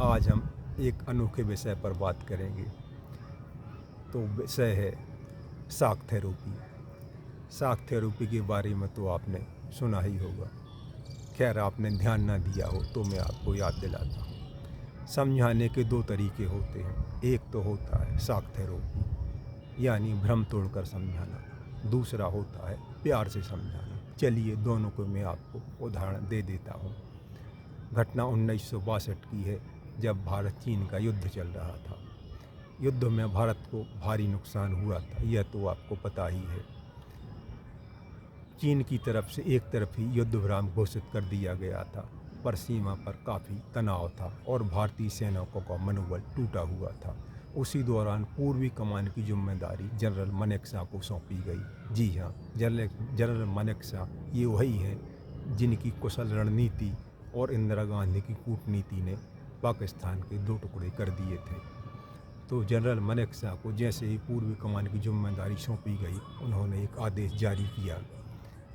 आज हम एक अनोखे विषय पर बात करेंगे। तो विषय है शॉक थेरेपी। शॉक थेरेपी के बारे में तो आपने सुना ही होगा। खैर आपने ध्यान ना दिया हो तो मैं आपको याद दिलाता हूँ। समझाने के दो तरीके होते हैं। एक तो होता है शॉक थेरेपी यानी भ्रम तोड़कर समझाना। दूसरा होता है प्यार से समझाना। चलिए दोनों को मैं आपको उदाहरण दे देता हूँ। घटना 1962 की है, जब भारत चीन का युद्ध चल रहा था। युद्ध में भारत को भारी नुकसान हुआ था, यह तो आपको पता ही है। चीन की तरफ से एक तरफी युद्ध विराम घोषित कर दिया गया था, पर सीमा पर काफ़ी तनाव था और भारतीय सैनिकों का मनोबल टूटा हुआ था। उसी दौरान पूर्वी कमान की जिम्मेदारी जनरल मानेकशॉ को सौंपी गई। जी हाँ, जनरल मानेकशॉ ये वही हैं जिनकी कुशल रणनीति और इंदिरा गांधी की कूटनीति ने पाकिस्तान के दो टुकड़े कर दिए थे। तो जनरल मानेकशॉ को जैसे ही पूर्वी कमान की जिम्मेदारी सौंपी गई, उन्होंने एक आदेश जारी किया।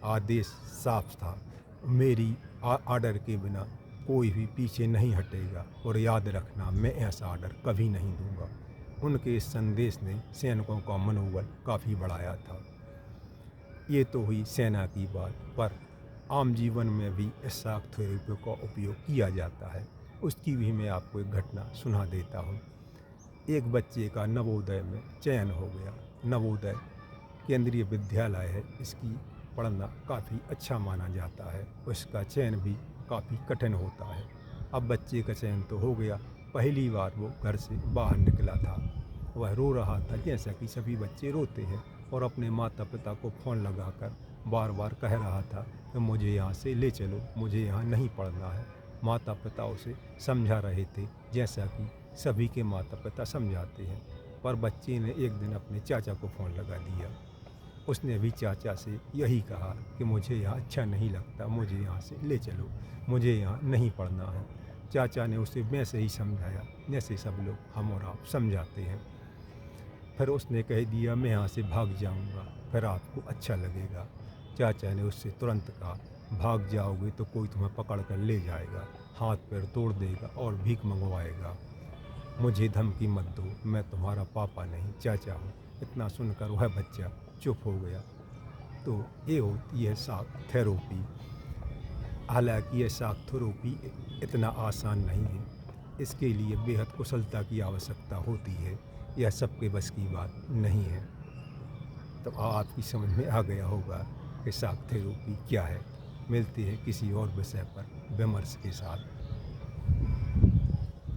आदेश साफ था, मेरी आर्डर के बिना कोई भी पीछे नहीं हटेगा और याद रखना मैं ऐसा आर्डर कभी नहीं दूंगा। उनके इस संदेश ने सैनिकों का मनोबल काफ़ी बढ़ाया था। ये तो हुई सेना की बात, पर आम जीवन में भी इस शॉक थेरेपी का उपयोग किया जाता है। उसकी भी मैं आपको एक घटना सुना देता हूँ। एक बच्चे का नवोदय में चयन हो गया। नवोदय केंद्रीय विद्यालय है, इसकी पढ़ना काफ़ी अच्छा माना जाता है। उसका चयन भी काफ़ी कठिन होता है। अब बच्चे का चयन तो हो गया। पहली बार वो घर से बाहर निकला था। वह रो रहा था, जैसा कि सभी बच्चे रोते हैं, और अपने माता पिता को फ़ोन लगाकर बार बार कह रहा था कि मुझे यहाँ से ले चलो, मुझे यहाँ नहीं पढ़ना है। माता पिता उसे समझा रहे थे, जैसा कि सभी के माता पिता समझाते हैं। पर बच्चे ने एक दिन अपने चाचा को फ़ोन लगा दिया। उसने भी चाचा से यही कहा कि मुझे यहाँ अच्छा नहीं लगता, मुझे यहाँ से ले चलो, मुझे यहाँ नहीं पढ़ना है। चाचा ने उसे वैसे ही समझाया जैसे सब लोग हम और आप समझाते हैं। फिर उसने कह दिया, मैं यहाँ से भाग जाऊँगा, फिर आपको अच्छा लगेगा। चाचा ने उससे तुरंत कहा, भाग जाओगे तो कोई तुम्हें पकड़ कर ले जाएगा, हाथ पैर तोड़ देगा और भीख मंगवाएगा। मुझे धमकी मत दो, मैं तुम्हारा पापा नहीं चाचा हूँ। इतना सुनकर वह बच्चा चुप हो गया। तो ये होती है शॉक थेरेपी। हालांकि यह शॉक थेरेपी इतना आसान नहीं है, इसके लिए बेहद कुशलता की आवश्यकता होती है। यह सबके बस की बात नहीं है। तो आपकी समझ में आ गया होगा कि शॉक थेरेपी क्या है। मिलते हैं किसी और विषय पर विमर्श के साथ।